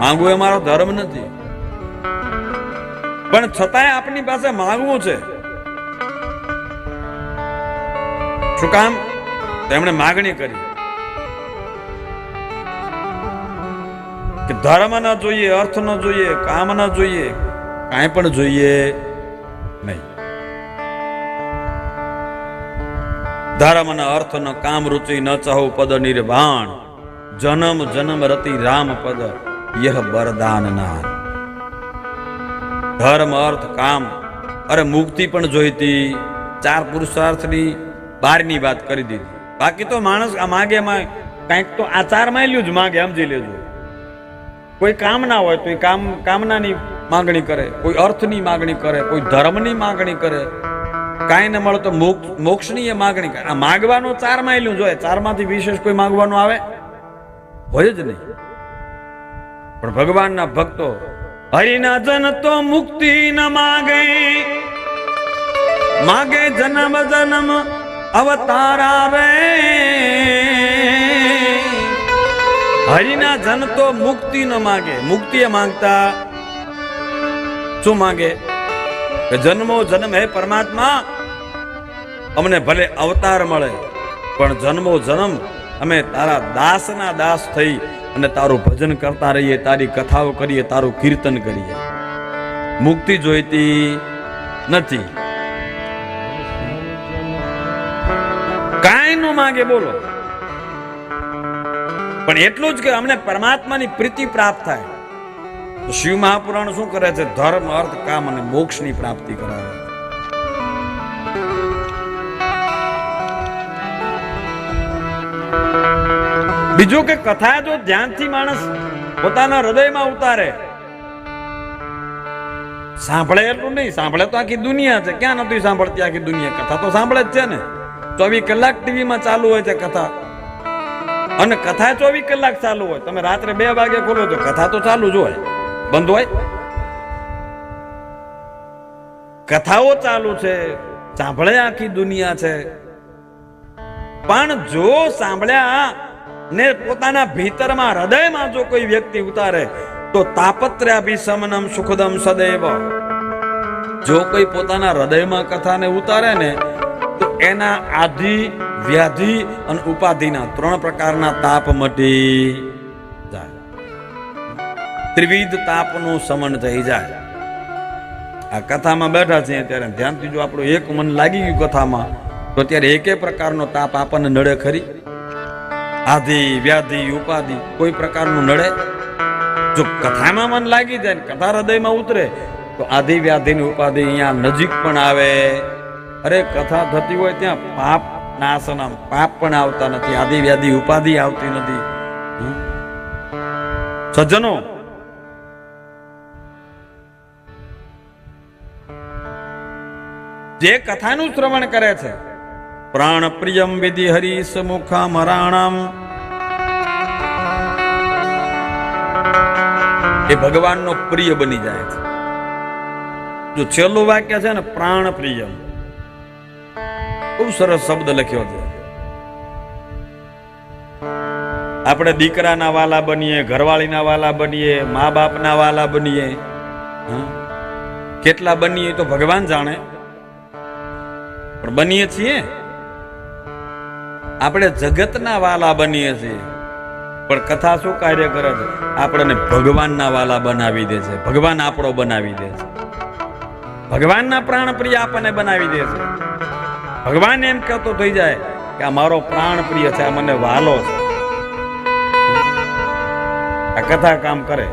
માંગવું એ મારો ધર્મ નથી, પણ છતાંય આપની પાસે માંગવું છે. શું કામ? તેમણે માગણી કરી કે ધર્મ ન જોઈએ, અર્થ ન જોઈએ, કામ ન જોઈએ, કાંઈ પણ જોઈએ નહીં. ધર્મ ન અર્થ ન કામ રૂચિ ન ચાહુ પદ નિર્વાણ, જન્મ જન્મ રતિ રામ પદ યહ વરદાન નાન. ધર્મ અર્થ કામ, અરે મુક્તિ પણ જોઈતી. 4 પુરુષાર્થની 12ની વાત કરી દીધી. બાકી તો માણસ આ માગે કંઈક તો આ 4 માયલું જ માગે, સમજી લેજો. કોઈ કામના હોય તો એ કામનાની માંગણી કરે, કોઈ અર્થની માંગણી કરે, કોઈ ધર્મની માંગણી કરે, કાંઈ ન મળે તો મોક્ષની એ માંગણી કરે. આ માગવાનું 4 માયલું જોઈએ. 4 માંથી વિશેષ કોઈ માંગવાનું આવે હોય જ નહીં. પણ ભગવાનના ભક્તો હરિના જન તો મુક્તિ ન માગે, માગે જન્મ જન્મ અવતાર આવે. હરિના જન તો મુક્તિ ન માગે. મુક્તિ એ માંગતા શું માગે? કે જન્મો જન્મ હે પરમાત્મા, અમને ભલે અવતાર મળે પણ જન્મો જન્મ અમે તારા દાસના દાસ થઈ અને તારું ભજન કરતા રહીએ, તારી કથાઓ કરીએ, તારું કીર્તન કરીએ. મુક્તિ જોઈતી નથી. કાંઈ નો માગે બોલો, પણ એટલું જ કે અમને પરમાત્માની પ્રીતિ પ્રાપ્ત થાય. શિવ મહાપુરાણ શું કરે છે? ધર્મ અર્થ કામ અને મોક્ષની પ્રાપ્તિ કરાવે. બીજું કે કથા જો ધ્યાનથી માણસ પોતાના હૃદયમાં ઉતારે, સાંભળે એટલું નહીં, સાંભળે તો આખી દુનિયા છે. ક્યાં નથી સાંભળતી આખી દુનિયા? કથા તો સાંભળે જ છે ને. 24 કલાક ટીવીમાં ચાલુ હોય છે કથા, અને કથા 24 કલાક ચાલુ હોય. તમે રાત્રે 2 વાગે ખોલો તો કથા તો ચાલુ જ હોય, બંધ હોય? કથાઓ ચાલુ છે, સાંભળે આખી દુનિયા છે. પણ જો સાંભળ્યા ને પોતાના ભીતરમાં હૃદયમાં જો કોઈ વ્યક્તિ ઉતારે તો તાપત્ર્યાભિસમનમ સુખદમ સદૈવ. જો કોઈ પોતાના હૃદયમાં કથાને ઉતારે ને તો એના આધિ, વ્યાધિ અને ઉપાધિના 3 પ્રકારના તાપ મટી જાય. ત્રિવિધ તાપનું સમન થઈ જાય. આ કથામાં બેઠા છે ત્યારે ધ્યાનથી જો આપણું એક મન લાગી ગયું કથામાં, તો ત્યારે એકે પ્રકારનો તાપ આપણને નડે ખરી? આધિ, વ્યાધિ, ઉપાધિ કોઈ પ્રકારનું નડે? જો કથામાં મન લાગી જાય ને કથા હૃદયમાં ઉતરે તો આધિ, વ્યાધિ ની ઉપાધિ અહીંયા નજીક પણ આવે. અરે કથા થતી હોય ત્યાં પાપ નાશના પાપ પણ આવતા નથી, આધિ, વ્યાધિ, ઉપાધિ આવતી નથી. સજ્જનો, જે કથાનું શ્રવણ કરે છે, પ્રાણ પ્રિયમ વિધિ હરીશ મુખા મરાણમ, એ ભગવાનનો પ્રિય બની જાય છે. જો છેલ્લું વાક્ય છે ને, પ્રાણ પ્રિયમ, બહુ સરસ શબ્દ લખ્યો છે. આપણે દીકરાના વાલા બનીએ, ઘરવાળીના વાલા બનીએ, મા બાપના વાલા બનીએ, કેટલા બનીએ તો ભગવાન જાણે, પણ બનીએ છીએ. આપણે જગતના વાલા બનીએ છીએ, પણ કથા શું કાર્ય કરે છે? આપણને ભગવાનના વાલા બનાવી દે છે. ભગવાન આપણો બનાવી દે છે. ભગવાનના પ્રાણ પ્રિય આપણને બનાવી દે છે. ભગવાન એમ કહેતો થઈ જાય કે આ મારો પ્રાણ પ્રિય છે, આ મને વાલો છે. આ કથા કામ કરે.